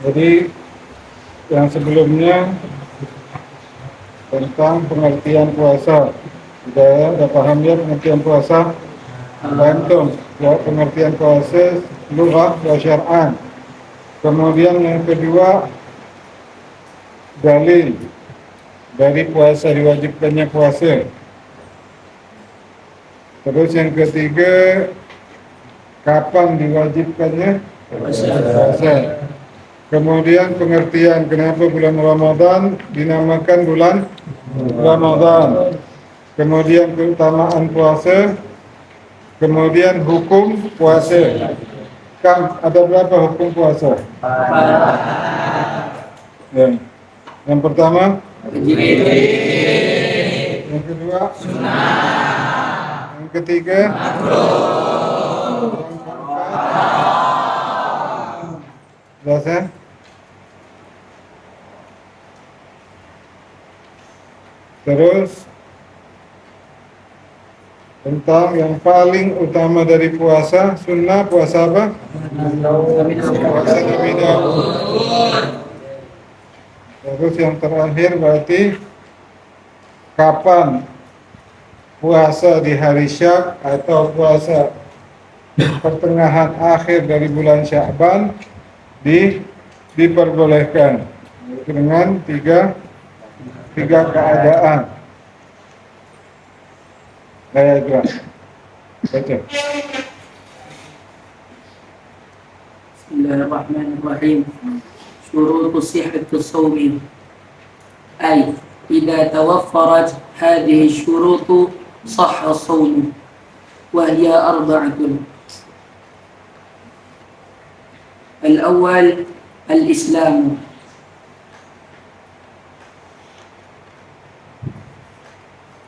Jadi yang sebelumnya tentang pengertian puasa. Sudah paham ya pengertian puasa? Bantum ya, pengertian puasa lughah wa syar'an. Kemudian yang kedua, dalil dari puasa, diwajibkannya puasa. Terus yang ketiga, kapan diwajibkannya puasa. Kemudian pengertian kenapa bulan Ramadan dinamakan bulan Ramadan. Kemudian keutamaan puasa. Kemudian hukum puasa. Kang, ada berapa hukum puasa? Ya. Yang pertama, yang kedua, yang ketiga, jelas ya? Terus tentang yang paling utama dari puasa, sunnah puasa apa? Puasa Nabi Daud. Terus yang terakhir berarti kapan puasa di hari Syak atau puasa pertengahan akhir dari bulan Sya'ban diperbolehkan dengan tiga keadaan. Saya juga baca. Bismillahirrahmanirrahim. Syurutu sihhati shaumi. Ay, idza tawaffarat hadhihi syurutu sahha shaum. Wa hiya arba'atun. Al-awwal al-Islam.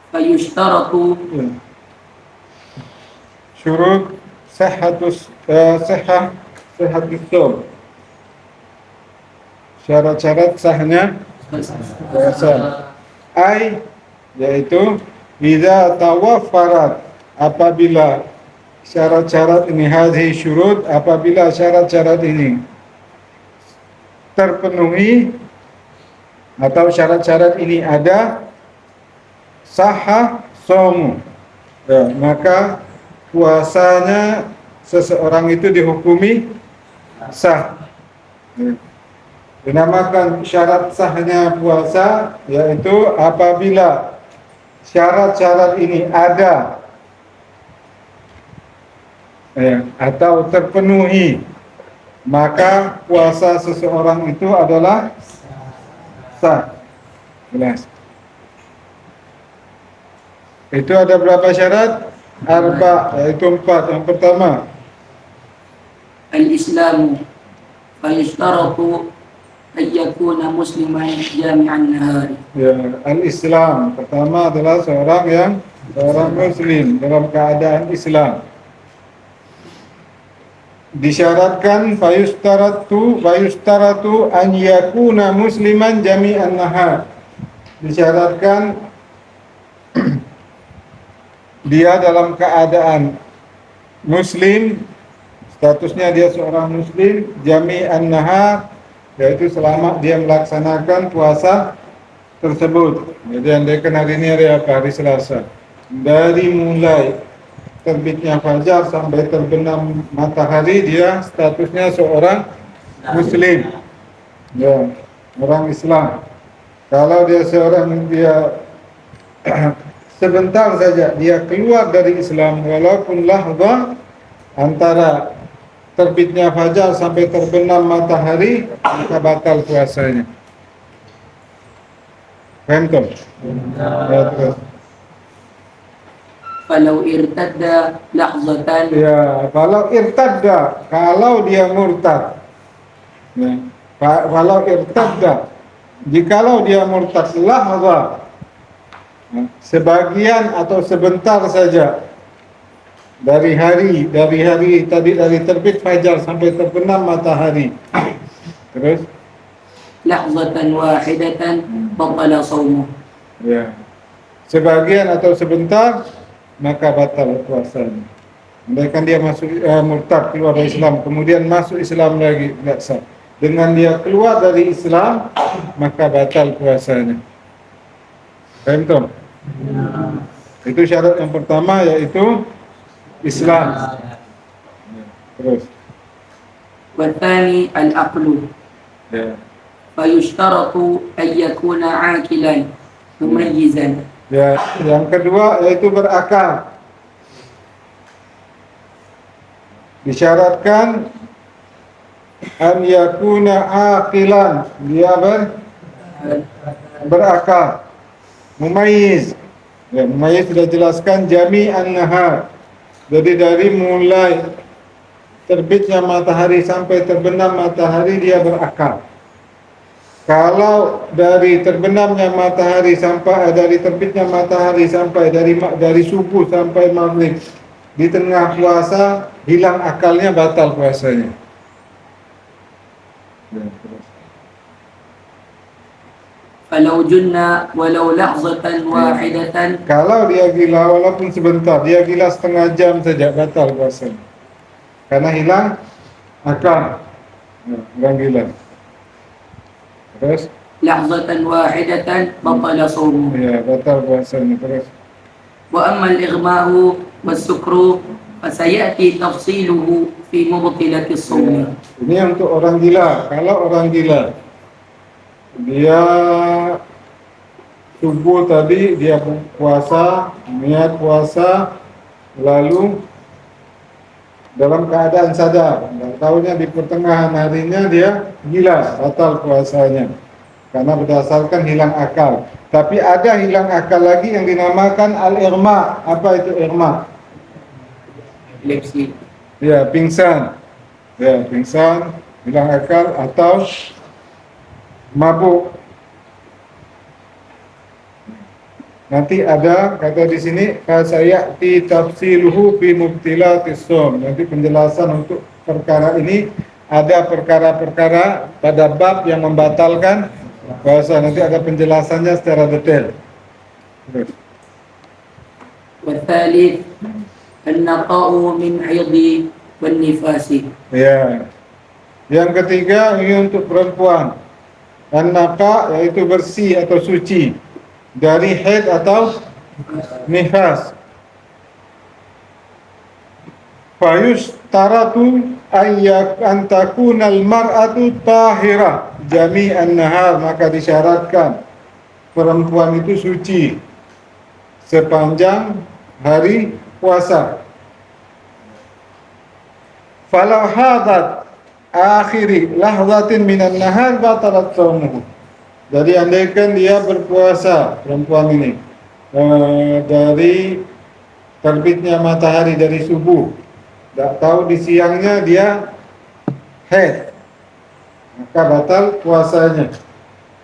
Fayushtaratu Syurut sihhatus shaum. Syarat-syarat sahnya puasa. Ai, yaitu idza tawaffarat, apabila syarat-syarat ini, hadhihi syurut, apabila syarat-syarat ini terpenuhi atau syarat-syarat ini ada, sahha shaumu, ya, maka puasanya seseorang itu dihukumi sah. Dinamakan syarat sahnya puasa, yaitu apabila syarat-syarat ini ada, ya, atau terpenuhi, maka puasa seseorang itu adalah sah. Jelas. Itu ada berapa syarat? Arba, yaitu 4. Yang pertama, al-Islamu. Fayushtaratu ayyakuna musliman jami'an nahari. ya, al-Islam. Pertama adalah seorang muslim dalam keadaan Islam. Disyaratkan fayustaratu an yakuna musliman jami'an nahar. Disyaratkan dia dalam keadaan muslim, statusnya dia seorang muslim, jami'an nahar, yaitu selama dia melaksanakan puasa tersebut. Jadi andaikan hari ini hari apa? Hari Selasa. Dari mulai terbitnya fajar sampai terbenam matahari, dia statusnya seorang muslim, ya, orang Islam. Kalau dia sebentar saja dia keluar dari Islam, walaupun lahzah antara terbitnya fajar sampai terbenam matahari, maka batal puasanya. Paham tak? Ya, terus. Falau irtadda lahzatan. Ya, kalau irtadda, kalau dia murtad. Ya. Kalau irtadda, jikalau dia murtad lahzah, sebagian atau sebentar saja dari hari tadi, dari terbit fajar sampai terbenam matahari, terus Lahzatan wahidatan batala shaumuh. ya, sebagian atau sebentar, maka batal puasanya. Andaikan dia masuk murtad, keluar dari Islam, kemudian masuk Islam lagi, tidak sah. dengan dia keluar dari Islam, maka batal puasanya. Paham tak? Itu syarat yang pertama, yaitu Islam. Terus والثاني العقل ya. فيشترط أن يكون عاقلا مميزا. Ya, yang kedua yaitu berakal. Disyaratkan an yakuna aqilan, dia berakal, mumayyiz. Ya, mumayyiz sudah jelaskan jami'an nahar. Jadi dari mulai terbitnya matahari sampai terbenam matahari dia berakal. Kalau dari terbenamnya matahari sampai dari terbitnya matahari sampai dari subuh sampai maghrib di tengah puasa hilang akalnya, batal puasanya. Ya, terus. فلو جن ولو لحظة واحدة Kalau dia gila walaupun sebentar, dia gila setengah jam saja, batal puasanya. Karena hilang akal. Ya, orang gila. Terus لحظة واحدة بطل صومه. ya, batal puasanya. Terus وأما الإغماء والسكر فسيأتي تفصيله في مبطلة الصوم. ya, ini untuk orang gila. Kalau orang gila dia subuh tadi dia puasa, niat puasa, lalu dalam keadaan sadar, dan tahunya di pertengahan harinya dia gila, batal puasanya karena berdasarkan hilang akal. Tapi ada hilang akal lagi yang dinamakan al-irma. Apa itu irma? Epilepsi. Ya, pingsan. Ya, pingsan, hilang akal atau mabuk. Nanti ada kata di sini fasayati tafsiluhu fi mubtilatis shaum. Nanti penjelasan untuk perkara ini, ada perkara-perkara pada bab yang membatalkan puasa. Nanti ada penjelasannya secara detail. والثالث النقاء من حيض والنفاس. Ya. Yang ketiga ini untuk perempuan. An-naqa yaitu bersih atau suci dari haid atau nifas. Fayus taratu an takunal mar'atu tahira jami'an nahar, maka disyaratkan perempuan itu suci sepanjang hari puasa. Falau hadat akhiri lahzatin minan nahar batalat shaumuhu. Jadi andaikan dia berpuasa, perempuan ini dari terbitnya matahari dari subuh, tak tahu di siangnya dia haid, maka batal puasanya.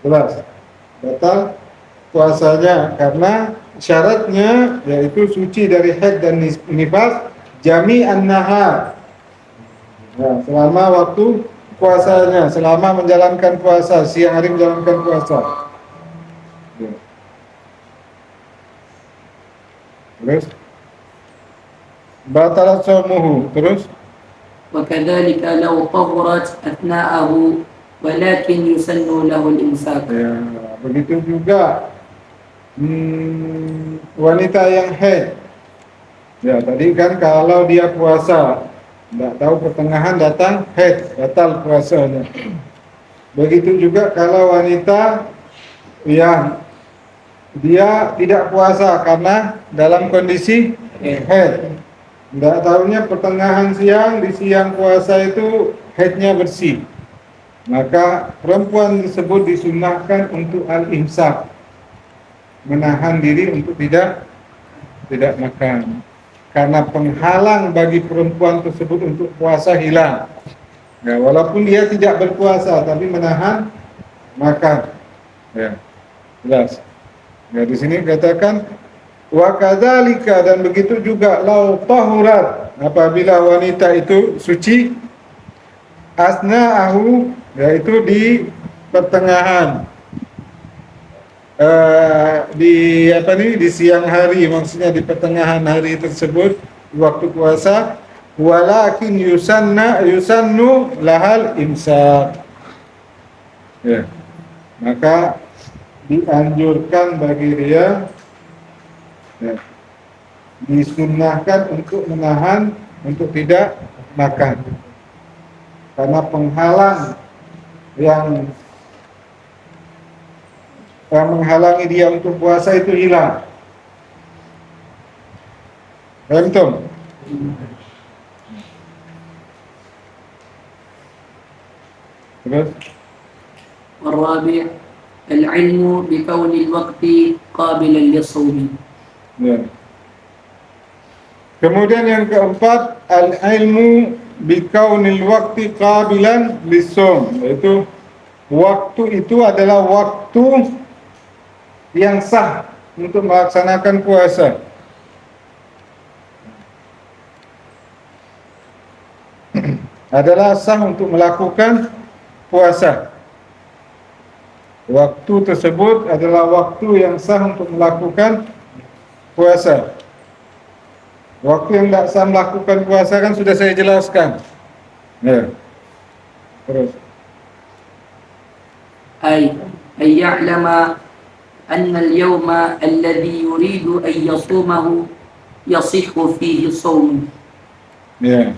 Jelas, batal puasanya karena syaratnya yaitu suci dari haid dan nifas jami'an nahar. Nah, selama waktu puasanya, selama menjalankan puasa, siang hari menjalankan puasa. Ya. Terus batalat shaumuhu. Terus وكذلك لو طهرت أثناءه ولكن يسن له الإمساك. ya, begitu juga wanita yang haid. Ya, tadi kan kalau dia puasa tidak tahu pertengahan datang haid, batal puasanya. Begitu juga kalau wanita yang dia tidak puasa karena dalam kondisi haid, tidak tahunya pertengahan siang, di siang puasa itu haidnya bersih, maka perempuan tersebut disunahkan untuk al-imsak, menahan diri untuk tidak makan. Karena penghalang bagi perempuan tersebut untuk puasa hilang. Ya, walaupun dia tidak berpuasa tapi menahan makan. Ya, jelas. Ya, di sini katakan wa kadzalika, dan begitu juga lau tahurat, apabila wanita itu suci asna'ahu, yaitu di pertengahan di siang hari, maksudnya di pertengahan hari tersebut waktu puasa, walakin yusannu lahal imsak, Ya. Maka dianjurkan bagi dia, ya, disunnahkan untuk menahan, untuk tidak makan, karena penghalang yang menghalangi dia untuk puasa itu hilang. Betul. Terus والرابع العلم بكون الوقت قابلا للصوم. ya. Kemudian yang keempat, al-ilmu bikaunil waqti qabilan lisum, yaitu waktu itu adalah waktu yang sah untuk melaksanakan puasa. Adalah sah untuk melakukan puasa. Waktu tersebut adalah waktu yang sah untuk melakukan puasa. Waktu yang tidak sah melakukan puasa kan sudah saya jelaskan. Ya. Terus. أي أن يعلم أن اليوم الذي يريد أن يصومه يصح فيه صوم. Ya.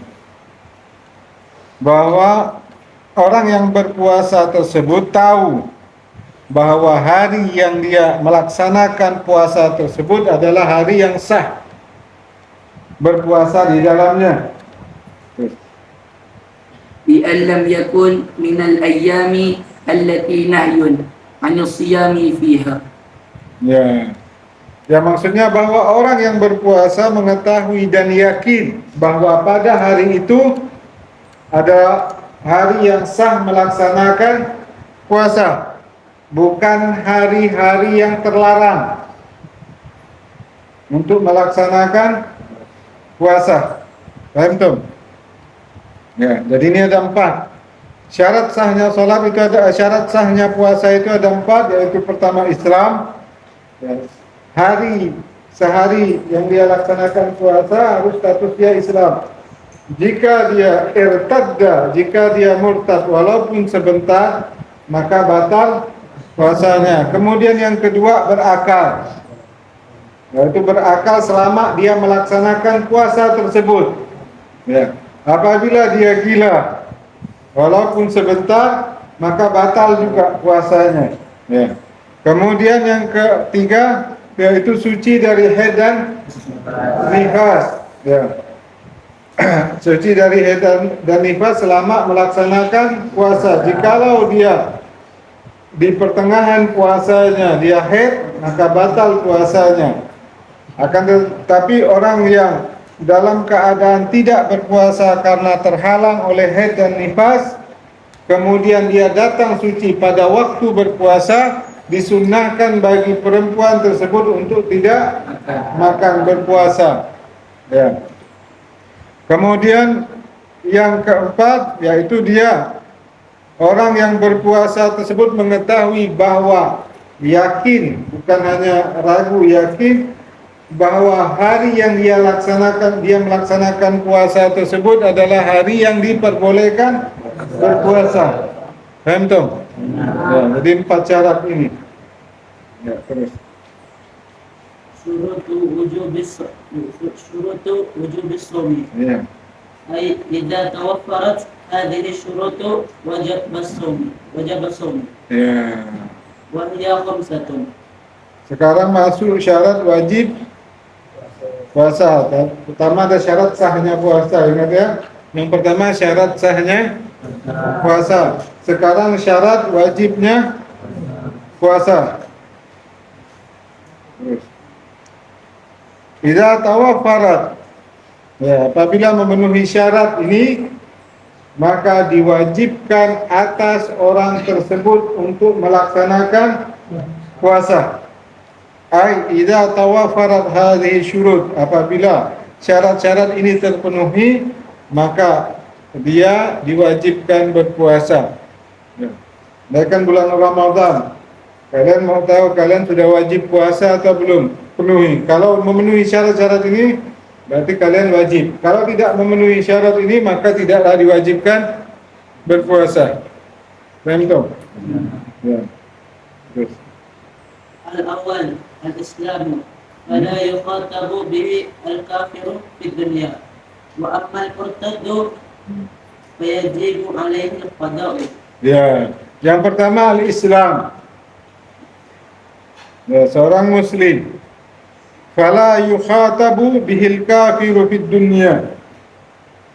Bahwa orang yang berpuasa tersebut tahu bahwa hari yang dia melaksanakan puasa tersebut adalah hari yang sah berpuasa di dalamnya. بأن لم يكن من الأيام التي نهي عن الصيام فيها. Ya. Ya, maksudnya bahwa orang yang berpuasa mengetahui dan yakin bahwa pada hari itu ada hari yang sah melaksanakan puasa, bukan hari-hari yang terlarang untuk melaksanakan puasa. Paham tuh? Ya, jadi ini ada 4. Syarat sahnya sholat itu ada, syarat sahnya puasa itu ada 4, yaitu pertama Islam. Ya, hari sehari yang dia laksanakan puasa harus status dia Islam. Jika dia irtadda, jika dia murtad walaupun sebentar, maka batal puasanya. Kemudian yang kedua berakal, yaitu berakal selama dia melaksanakan puasa tersebut. Ya. Apabila dia gila walaupun sebentar, maka batal juga puasanya. Ya. Kemudian yang ketiga yaitu suci dari haid dan nifas. Ya. Suci dari haid dan nifas selama melaksanakan puasa. Jikalau dia di pertengahan puasanya dia haid, maka batal puasanya. Akan tetapi orang yang dalam keadaan tidak berpuasa karena terhalang oleh haid dan nifas, kemudian dia datang suci pada waktu berpuasa, disunnahkan bagi perempuan tersebut untuk tidak makan berpuasa. Ya. Kemudian yang keempat yaitu dia orang yang berpuasa tersebut mengetahui bahwa yakin, bukan hanya ragu, yakin bahwa hari yang dia melaksanakan puasa tersebut adalah hari yang diperbolehkan berpuasa. Paham tuh? Ya, jadi 4 syarat ini. Ya, terus. شروط وجوب الصوم. Ya. أي إذا توفرت هذه الشروط وجب الصوم. Ya. وهي 5. Sekarang masuk syarat wajib puasa. Pertama ada syarat sahnya puasa, ingat ya. Yang pertama syarat sahnya puasa. Sekarang syarat wajibnya puasa. Terus. Idza tawaffarat. Ya, apabila memenuhi syarat ini, maka diwajibkan atas orang tersebut untuk melaksanakan puasa. Ai idza tawaffarat hadhihi syurut, apabila syarat-syarat ini terpenuhi, maka dia diwajibkan berpuasa. Ya. Dan kan bulan Ramadan. Kalian mau tahu kalian sudah wajib puasa atau belum? Penuhi. Kalau memenuhi syarat-syarat ini, berarti kalian wajib. Kalau tidak memenuhi syarat ini, maka tidaklah diwajibkan berpuasa. Paham tu? Ya. Terus. الأول الإسلام فلا يخاطب به الكافر في الدنيا وأما المرتد فيجب عليه القضاء. Ya. Yang pertama al-Islam. Ya, seorang muslim. Fala yukhatabu bihil kafiru fid dunya.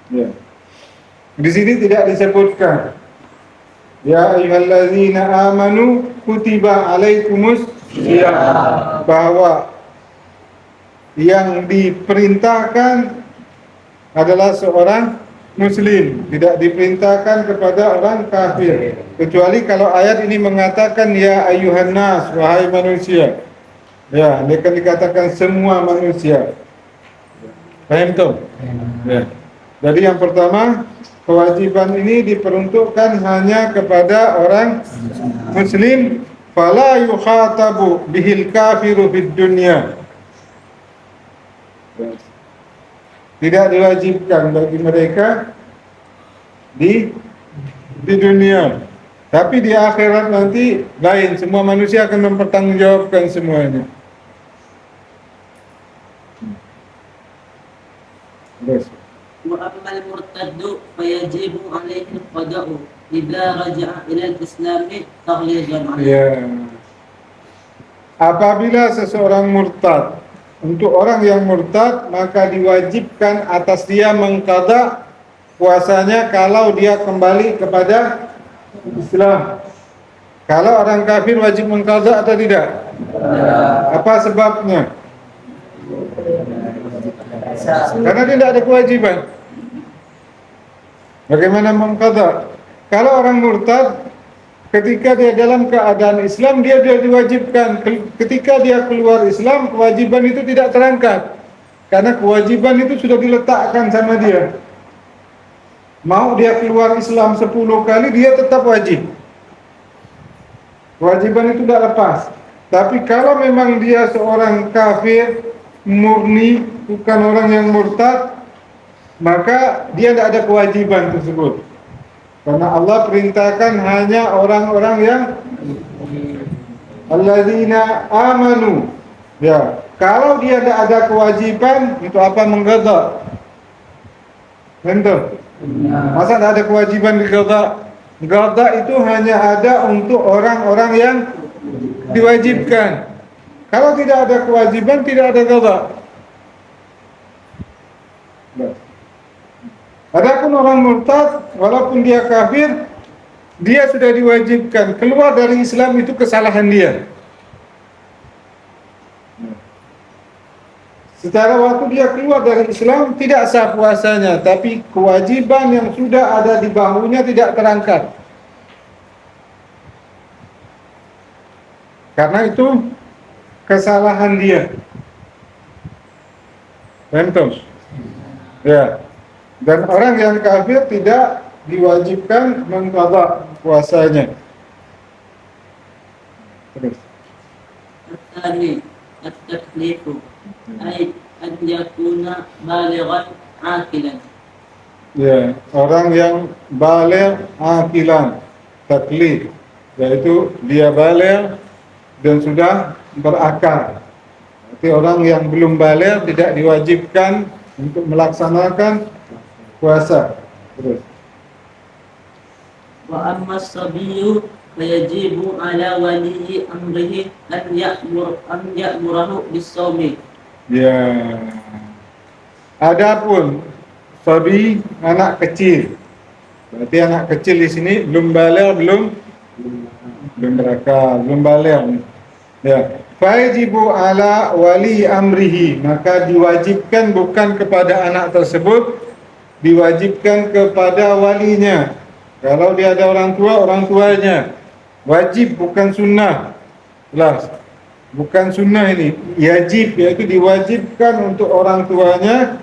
Ya. Di sini tidak disebutkan ya ayyuhallazina amanu kutiba alaikumus syiyam, bahwa yang diperintahkan adalah seorang muslim, tidak diperintahkan kepada orang kafir, kecuali kalau ayat ini mengatakan ya ayyuhan nas, wahai manusia. Ya, dia akan dikatakan semua manusia. Paham tu? Ya. Jadi yang pertama, kewajiban ini diperuntukkan hanya kepada orang muslim. Fala yukhatabu bihil kafiru fid dunya. Tidak diwajibkan bagi mereka di dunia. Tapi di akhirat nanti lain, semua manusia akan mempertanggungjawabkan semuanya. Terus. وأما المرتد فيجب عليه القضاء إذا رجع إلى الإسلام تغليظا عليه. Ya. Apabila seseorang murtad, untuk orang yang murtad maka diwajibkan atas dia mengqada puasanya kalau dia kembali kepada Islam. Kalau orang kafir wajib mengqada atau tidak? Apa sebabnya? Karena dia tidak ada kewajiban. Bagaimana mengqada? Kalau orang murtad, ketika dia dalam keadaan Islam, dia diwajibkan. Ketika dia keluar Islam, kewajiban itu tidak terangkat. Karena kewajiban itu sudah diletakkan sama dia. Mau dia keluar Islam 10 kali, dia tetap wajib. Kewajiban itu tidak lepas. Tapi kalau memang dia seorang kafir murni, bukan orang yang murtad, maka dia tidak ada kewajiban tersebut. Karena Allah perintahkan hanya orang-orang yang alladzina amanu. Ya, kalau dia tidak ada kewajiban, untuk apa mengqada? Betul? Masa tidak ada kewajiban diqada? Qada itu hanya ada untuk orang-orang yang diwajibkan. Kalau tidak ada kewajiban, tidak ada qada. Adapun orang murtad, walaupun dia kafir, dia sudah diwajibkan. Keluar dari Islam itu kesalahan dia. Secara waktu dia keluar dari Islam tidak sah puasanya, tapi kewajiban yang sudah ada di bahunya tidak terangkat. Karena itu kesalahan dia. Bentuk. Ya. Dan orang yang kafir tidak diwajibkan mengqada puasanya. Terus. الثاني التكليف أي أن يكون بالغا عاقلا. Ya, orang yang baligh aqilan, taklif, yaitu dia baligh dan sudah berakal. Berarti orang yang belum baligh tidak diwajibkan untuk melaksanakan puasa. Terus. وأما الصبي فيجب على ولي أمره أن يأمره بالصوم. Ya. Adapun sabi, anak kecil. Berarti anak kecil di sini belum baligh, belum berakal, belum baligh. Ya. Fajibu ala wali amrihi, maka diwajibkan bukan kepada anak tersebut, diwajibkan kepada walinya. Kalau dia ada orang tua, orang tuanya. Wajib bukan sunnah. Jelas. Bukan sunnah ini, yajib, yaitu diwajibkan untuk orang tuanya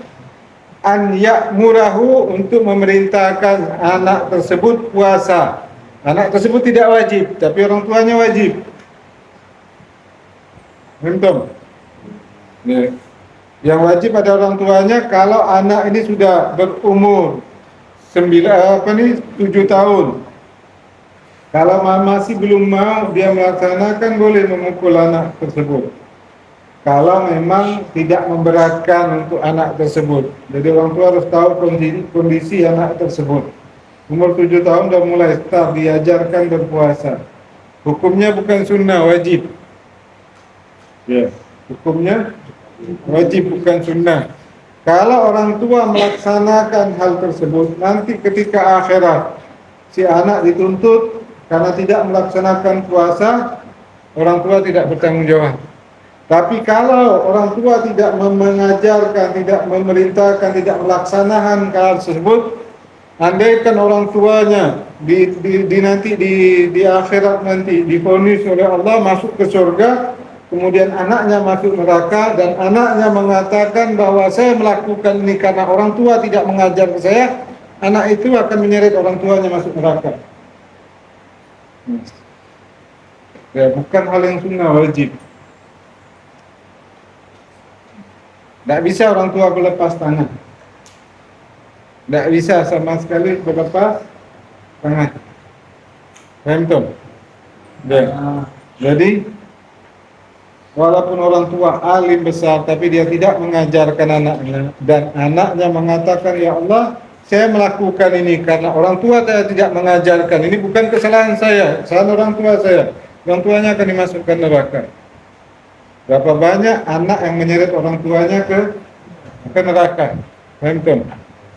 an ya'murahu, untuk memerintahkan anak tersebut puasa. Anak tersebut tidak wajib, tapi orang tuanya wajib. Bentuk. Ya. Yang wajib pada orang tuanya kalau anak ini sudah berumur 7 tahun. Kalau masih belum mau dia melaksanakan, boleh memukul anak tersebut. Kalau memang tidak memberatkan untuk anak tersebut. Jadi orang tua harus tahu kondisi anak tersebut. Umur 7 tahun sudah mulai start diajarkan berpuasa. Hukumnya bukan sunnah, wajib. Ya, hukumnya wajib bukan sunnah. Kalau orang tua melaksanakan hal tersebut, nanti ketika akhirat si anak dituntut karena tidak melaksanakan puasa, orang tua tidak bertanggung jawab. Tapi kalau orang tua tidak mengajarkan, tidak memerintahkan, tidak melaksanakan hal tersebut, andaikan orang tuanya nanti di akhirat nanti divonis oleh Allah masuk ke surga, kemudian anaknya masuk neraka dan anaknya mengatakan bahwa saya melakukan ini karena orang tua tidak mengajar ke saya, anak itu akan menyeret orang tuanya masuk neraka. Ya, bukan hal yang sunnah, wajib. Tidak bisa orang tua berlepas tangan. Tidak bisa sama sekali berlepas tangan. Paham tuh? Ya. Jadi walaupun orang tua alim besar, tapi dia tidak mengajarkan anaknya, dan anaknya mengatakan, ya Allah, saya melakukan ini karena orang tua saya tidak mengajarkan. Ini bukan kesalahan saya, kesalahan orang tua saya. Orang tuanya akan dimasukkan neraka. Berapa banyak anak yang menyeret orang tuanya ke neraka. Paham?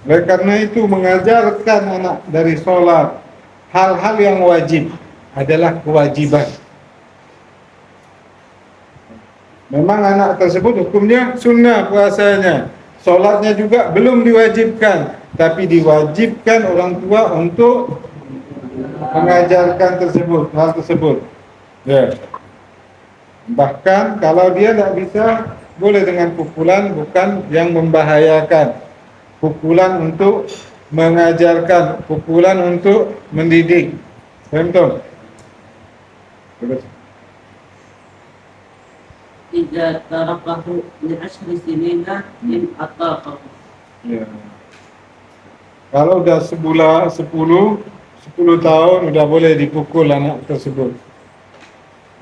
Oleh karena itu mengajarkan anak dari sholat, hal-hal yang wajib adalah kewajiban. Memang anak tersebut hukumnya sunnah puasanya, sholatnya juga belum diwajibkan, tapi diwajibkan orang tua untuk mengajarkan hal tersebut. Ya. Bahkan kalau dia tidak bisa, boleh dengan pukulan, bukan yang membahayakan. Pukulan untuk mengajarkan, pukulan untuk mendidik. Paham? Terus. إذا تركه ل10 سنين إن أطاقه. Ya. Kalau udah 10 tahun udah boleh dipukul anak tersebut.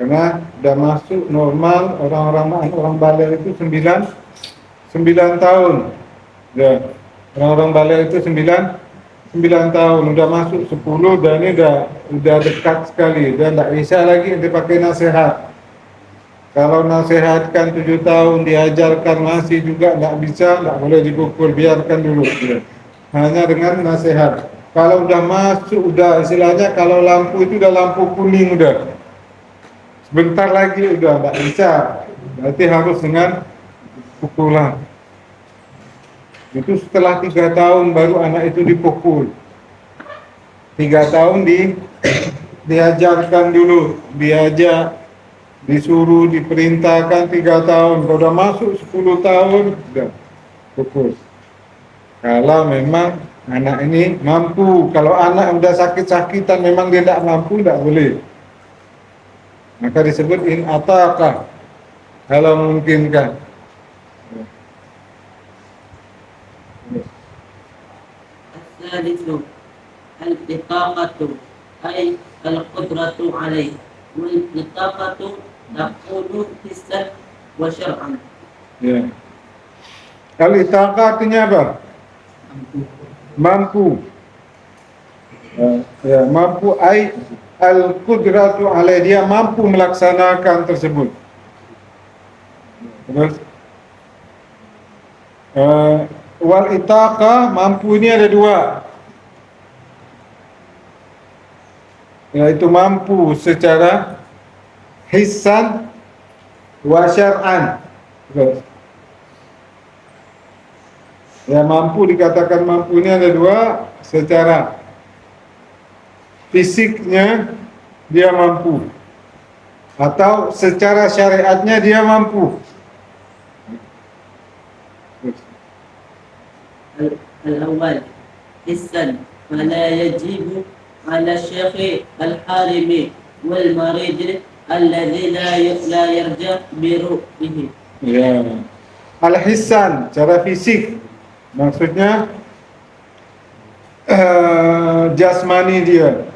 Karena udah masuk normal, orang balik itu 9 tahun. Ya. Orang-orang balik itu 9 tahun, udah masuk 10 dan ini udah dekat sekali, dan tidak bisa lagi dipakai nasihat. Kalau nasihatkan 7 tahun diajarkan masih juga tidak bisa, tidak boleh dipukul, biarkan dulu. Ya. Hanya dengan nasihat. Kalau udah masuk, udah istilahnya kalau lampu itu udah lampu kuning udah. Sebentar lagi udah tidak bisa, berarti harus dengan pukulan. Itu setelah 3 tahun baru anak itu dipukul. 3 tahun diajarkan dulu, diajak, disuruh, diperintahkan 3 tahun. Kalau udah masuk 10 tahun, udah pukul. Kalau memang anak ini mampu. Kalau anak udah sakit-sakitan memang dia tidak mampu, tidak boleh. Maka disebut in ataka, kalau memungkinkan. الثالث الإطاقة أي القدرة عليه والإطاقة تكون حسا وشرعا. Ya. Al-itaqa artinya apa? Mampu. Ya, mampu ai al-qudratu alai, dia mampu melaksanakan tersebut. Terus wal itaqa, mampu ini ada 2. Yaitu mampu secara hissan wa syar'an. Terus ya, mampu dikatakan mampu ini ada 2, secara fisiknya dia mampu atau secara syariatnya dia mampu. الأول حسا فلا يجب على الشيخ الحارم والمريض الذي لا يرجى برؤيه. Ya. Al-hissan, cara fisik, maksudnya jasmani dia.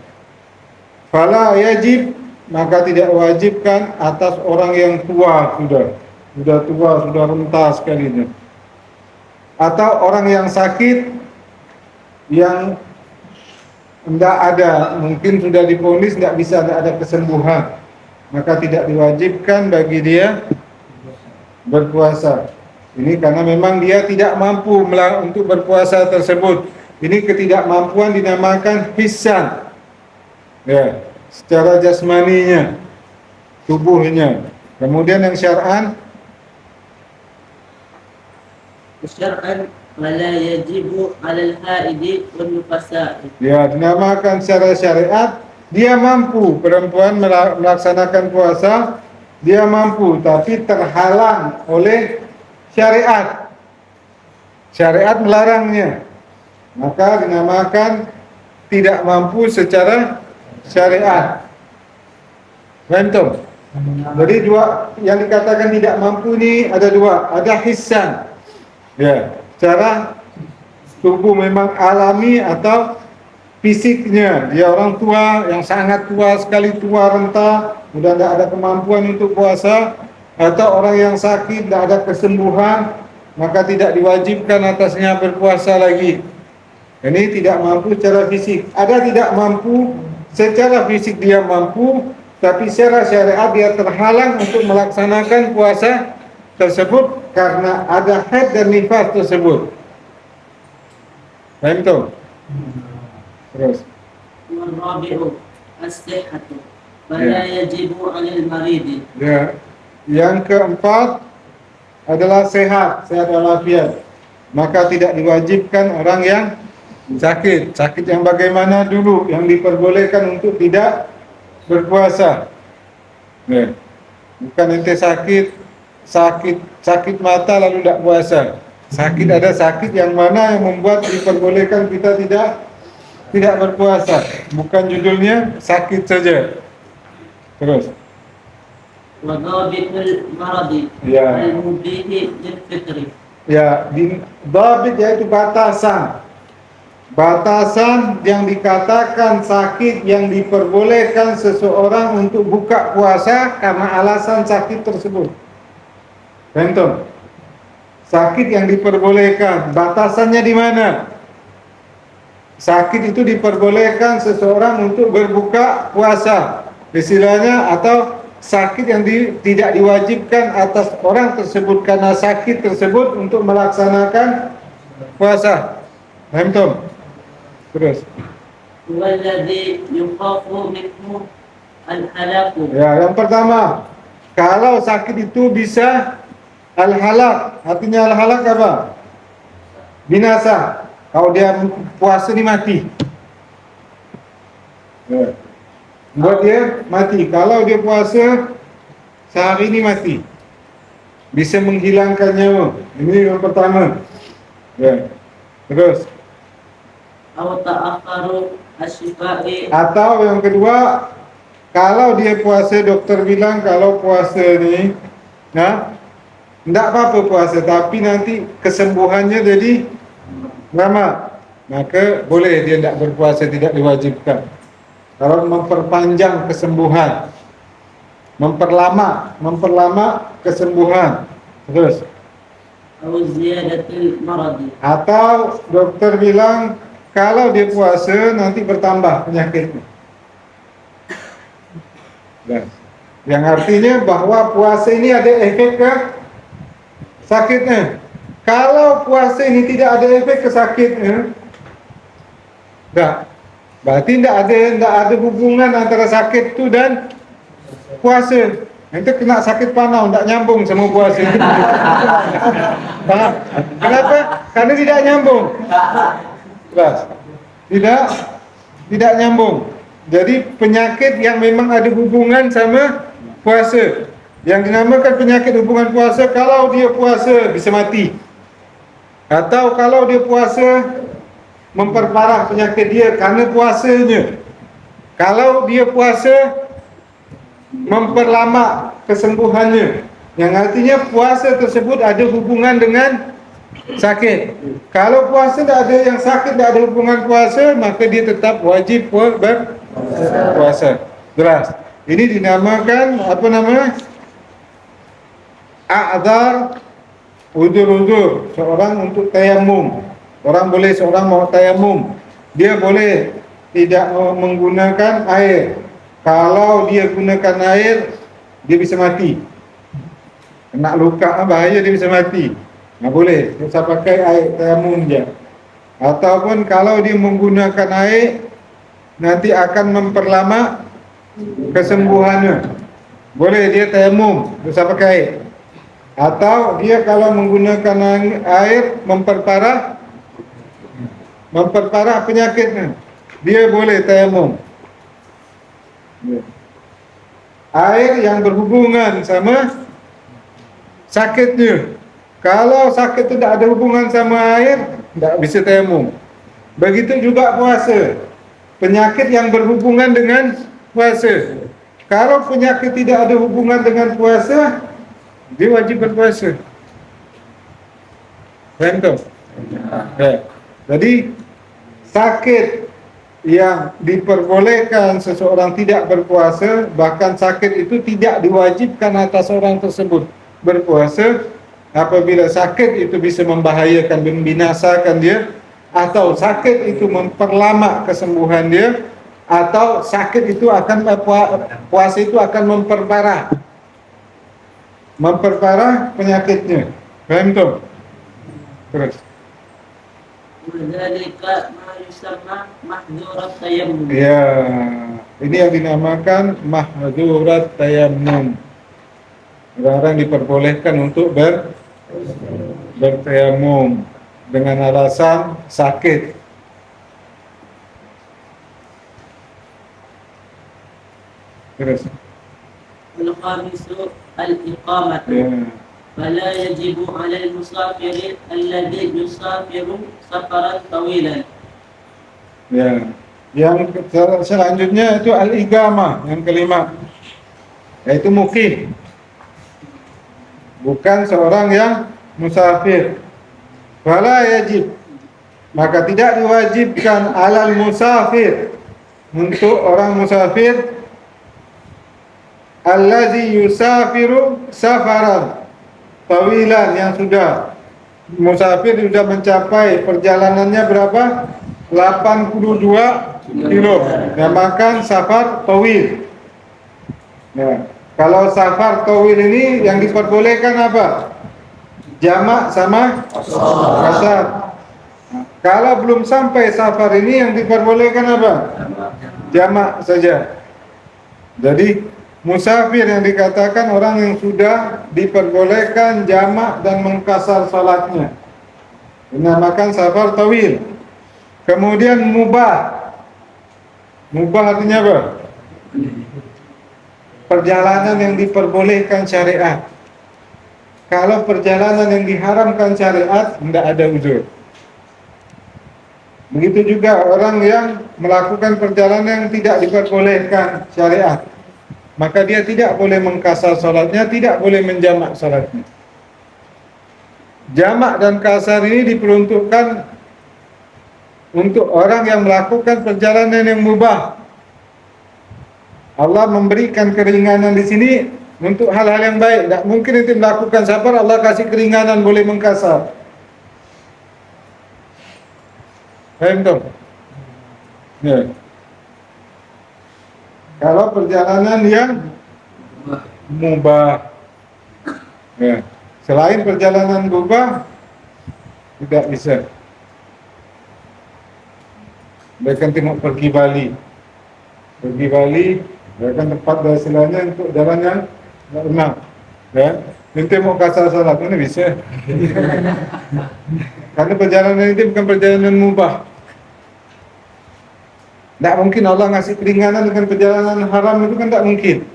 Fala yajib, maka tidak wajibkan atas orang yang tua sudah tua, sudah renta sekalinya, atau orang yang sakit yang tidak ada, mungkin sudah divonis tidak bisa, tidak ada kesembuhan, maka tidak diwajibkan bagi dia berpuasa. Ini karena memang dia tidak mampu untuk berpuasa tersebut. Ini ketidakmampuan dinamakan hissan. Ya, secara jasmaninya, tubuhnya. Kemudian yang syar'an, syar'an wala yajibu 'alal haidi wan nufasa. ya dinamakan secara syariat dia mampu, perempuan melaksanakan puasa, dia mampu, tapi terhalang oleh syariat. Syariat melarangnya, maka dinamakan tidak mampu secara syariat. Bentuk. Jadi dua yang dikatakan tidak mampu ini ada dua, ada hissan. Ya, cara tubuh memang alami atau fisiknya. Dia orang tua yang sangat tua sekali, tua renta, sudah tidak ada kemampuan untuk puasa, atau orang yang sakit tidak ada kesembuhan, maka tidak diwajibkan atasnya berpuasa lagi. Ini tidak mampu secara fisik. Ada tidak mampu secara fisik, dia mampu, tapi secara syariat dia terhalang untuk melaksanakan puasa tersebut karena ada haid dan nifas tersebut. Paham tu? Terus. Warabi'u as-sihhatu wala yajibu 'alal marid. Ya. Yang keempat adalah sehat walafiat. Maka tidak diwajibkan orang yang sakit. Sakit yang bagaimana dulu yang diperbolehkan untuk tidak berpuasa. Ya. Bukan ente sakit mata lalu tidak puasa. Sakit, ada sakit yang mana yang membuat diperbolehkan kita tidak berpuasa. Bukan judulnya sakit saja. Terus. Wadabitul maradi Ya. al-mubihi lil fitri. Ya, dhabit yaitu batasan. Batasan yang dikatakan sakit yang diperbolehkan seseorang untuk buka puasa karena alasan sakit tersebut. Bentuk. Sakit yang diperbolehkan, batasannya di mana? Sakit itu diperbolehkan seseorang untuk berbuka puasa, istilahnya, atau sakit yang tidak diwajibkan atas orang tersebut karena sakit tersebut untuk melaksanakan puasa. Bentuk. Terus. Walladhi yukhafu minhu al-halaku. Ya, yang pertama, kalau sakit itu bisa al-halak. Artinya al-halak apa? Binasa. Kalau dia puasa ni mati. Ya. Buat dia mati. Kalau dia puasa sehari ini mati. Bisa menghilangkan nyawa. Ini yang pertama. Ya. Terus. Aw ta'akharu asy-syifa'i. Atau yang kedua, kalau dia puasa, dokter bilang kalau puasa ni, nah, tidak apa-apa puasa, tapi nanti kesembuhannya jadi lama, maka boleh dia tidak berpuasa, tidak diwajibkan. Kalau memperpanjang kesembuhan, memperlama kesembuhan. Terus. Aw ziyadatil maradi. Atau dokter bilang kalau dia puasa nanti bertambah penyakitnya. Dan yang artinya bahwa puasa ini ada efek ke sakitnya. Kalau puasa ini tidak ada efek ke sakitnya, berarti tidak ada hubungan antara sakit itu dan puasa. Nanti kena sakit panau, tidak nyambung sama puasa. Faham? Kenapa? Karena tidak nyambung. Jelas. Tidak nyambung. Jadi penyakit yang memang ada hubungan sama puasa, yang dinamakan penyakit hubungan puasa, kalau dia puasa bisa mati, atau kalau dia puasa memperparah penyakit dia karena puasanya. Kalau dia puasa memperlama kesembuhannya, yang artinya puasa tersebut ada hubungan dengan sakit. Kalau puasa tidak ada yang sakit, tidak ada hubungan puasa, maka dia tetap wajib Puasa. Jelas. Ini dinamakan apa namanya? A'dzar, uzur-uzur seorang untuk tayamum. Seorang mau tayamum, dia boleh tidak menggunakan air. Kalau dia gunakan air, dia bisa mati. Kena luka bahaya, dia bisa mati. Nggak boleh, bisa pakai air tayamum je. Ataupun kalau dia menggunakan air, nanti akan memperlama kesembuhannya. Boleh dia tayamum, bisa pakai air. Atau dia kalau menggunakan air memperparah penyakitnya, dia boleh tayamum. Air yang berhubungan sama sakitnya. Kalau sakit tidak ada hubungan sama air, tidak bisa tayamum. Begitu juga puasa. Penyakit yang berhubungan dengan puasa. Kalau penyakit tidak ada hubungan dengan puasa, dia wajib berpuasa. Faham tak? Ya. Jadi sakit yang diperbolehkan seseorang tidak berpuasa, bahkan sakit itu tidak diwajibkan atas orang tersebut berpuasa apabila sakit itu bisa membahayakan, membinasakan dia, atau sakit itu memperlama kesembuhan dia, atau sakit itu akan puasa itu akan memperparah penyakitnya. Paham tu? Terus. Wadzalika ma yusamma mahdzurat tayammum. Ya, ini yang dinamakan mahdzurat tayammum. Orang-orang diperbolehkan untuk bertayamum dengan alasan sakit. Terus. Al-khamisu al-iqamah. Ya. فلا يجب على المسافر الذي يسافر سفرا طويلا. Ya. Yang selanjutnya itu al-iqamah, yang kelima. Yaitu mukim. Bukan seorang yang musafir. Fala yajib. Maka tidak diwajibkan alal musafir, untuk orang musafir allazi yusafiru safaran tawilan, yang sudah musafir sudah mencapai perjalanannya berapa? 82 kilo. Namakan safar tawil. Ya. Kalau safar tawil ini yang diperbolehkan apa? Jamak sama qasar. Kalau belum sampai safar ini yang diperbolehkan apa? Jamak saja. Jadi musafir yang dikatakan orang yang sudah diperbolehkan jamak dan mengkasar salatnya, dinamakan safar tawil. Kemudian mubah. Mubah artinya apa? Perjalanan yang diperbolehkan syariat. Kalau perjalanan yang diharamkan syariat, tidak ada uzur. Begitu juga orang yang melakukan perjalanan yang tidak diperbolehkan syariat, maka dia tidak boleh mengkasar salatnya, tidak boleh menjamak salatnya. Jamak dan kasar ini diperuntukkan untuk orang yang melakukan perjalanan yang mubah. Allah memberikan keringanan di sini untuk hal-hal yang baik. Tak mungkin itu melakukan safar Allah kasih keringanan boleh mengkasar. Faham tak? Ya. Kalau perjalanan yang mubah, ya. Selain perjalanan mubah tidak bisa. Bahkan tengok pergi Bali, bahkan tempat istilahnya untuk jalan yang tak benar, ya. Nanti mau kasar salat mana bisa? Karena perjalanan itu bukan perjalanan mubah. Tak mungkin Allah ngasih keringanan dengan perjalanan haram, itu kan tak mungkin.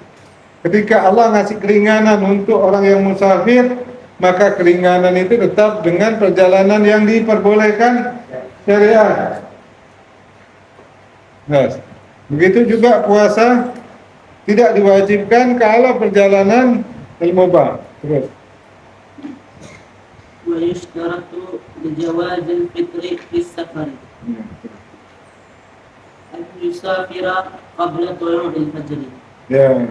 Ketika Allah ngasih keringanan untuk orang yang musafir, maka keringanan itu tetap dengan perjalanan yang diperbolehkan syariat. Nah, begitu juga puasa tidak diwajibkan kalau perjalanan mubah. Terus. Wa yushtaratu li jawazil fitri fi safar. أن يسافر قبل طلوع الفجر. Ya.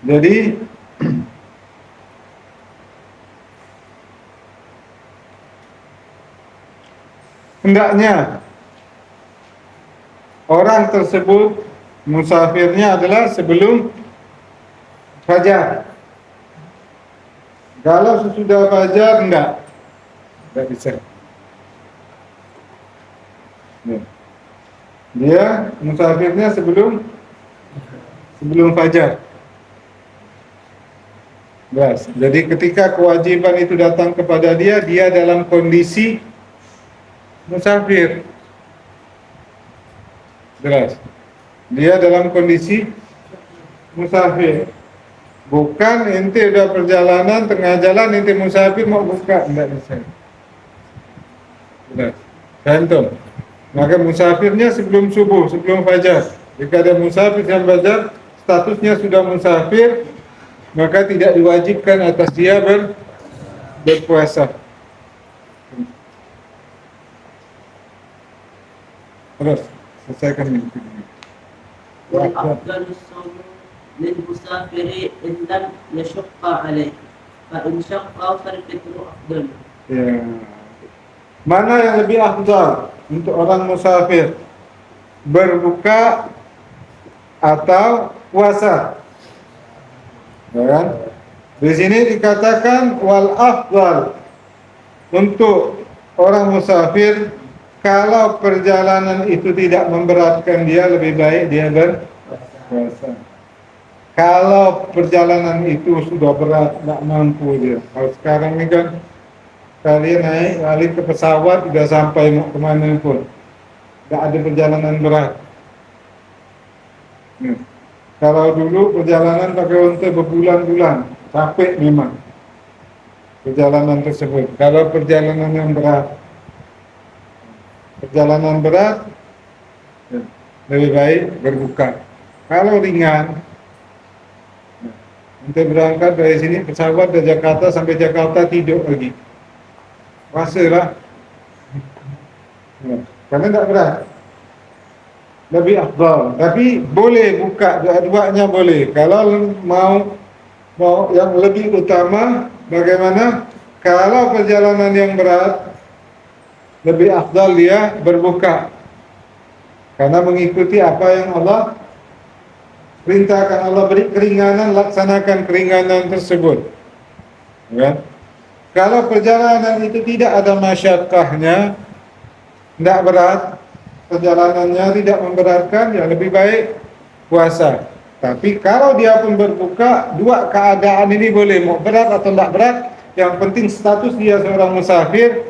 Jadi hendaknya orang tersebut musafirnya adalah sebelum fajar. Kalau sesudah fajar enggak bisa. Ya. Dia musafirnya sebelum fajar. Jelas. Jadi ketika kewajiban itu datang kepada dia, dia dalam kondisi musafir. Jelas. Dia dalam kondisi musafir. Bukan ente udah perjalanan, tengah jalan ente musafir mau buka, enggak bisa. Jelas. Paham? Maka musafirnya sebelum subuh, sebelum fajar. Jika dia musafir sebelum fajar, statusnya sudah musafir, maka tidak diwajibkan atas dia berpuasa. Terus selesaikan ini. والأفضل الصوم للمسافر إن لم يشق عليه فإن شق فالفطر أفضل. Ya. Mana yang lebih afdal untuk orang musafir? Berbuka atau puasa? Ya kan? Di sini dikatakan wal afdal untuk orang musafir, kalau perjalanan itu tidak memberatkan dia, lebih baik dia berpuasa. Kalau perjalanan itu sudah berat, tidak mampu dia. Kalau sekarang ini kan kalian naik ke pesawat sudah sampai mau kemana pun, tidak ada perjalanan berat. Kalau dulu perjalanan pakai unta berbulan-bulan, capek memang perjalanan tersebut. Kalau perjalanan yang berat, lebih baik berbuka. Kalau ringan, untuk berangkat dari sini pesawat dari Jakarta sampai Jakarta tidur lagi, puasalah. Karena tidak berat, lebih afdal. Tapi boleh buka, dua-duanya boleh. Kalau mau yang lebih utama bagaimana? Kalau perjalanan yang berat, lebih afdal dia berbuka, karena mengikuti apa yang Allah perintahkan. Allah beri keringanan, laksanakan keringanan tersebut. Ya. Kalau perjalanan itu tidak ada masyakkahnya, tidak berat, perjalanannya tidak memberatkan, ya lebih baik puasa. Tapi kalau dia pun berbuka, dua keadaan ini boleh, mau berat atau tidak berat, yang penting status dia seorang musafir,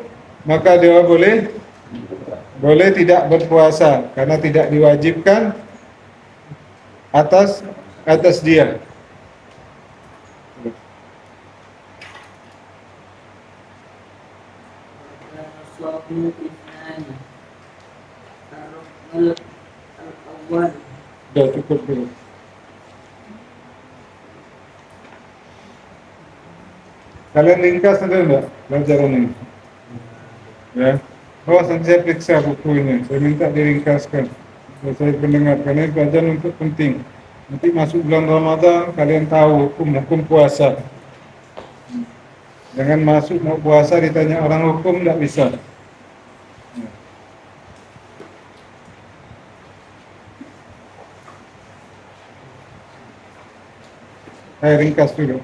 maka dia boleh tidak berpuasa, karena tidak diwajibkan atas dia. الصوم اثنان الركن الأول. Sudah cukup dulu. Kalian ringkas ada enggak pelajaran ini? Ya. Oh, nanti saya periksa bukunya. Saya minta diringkaskan. Saya pendengar, karena ini pelajaran untuk penting. Nanti masuk bulan Ramadan, kalian tahu hukum puasa. Jangan masuk mau puasa ditanya orang hukum, tidak bisa. Saya ringkas dulu.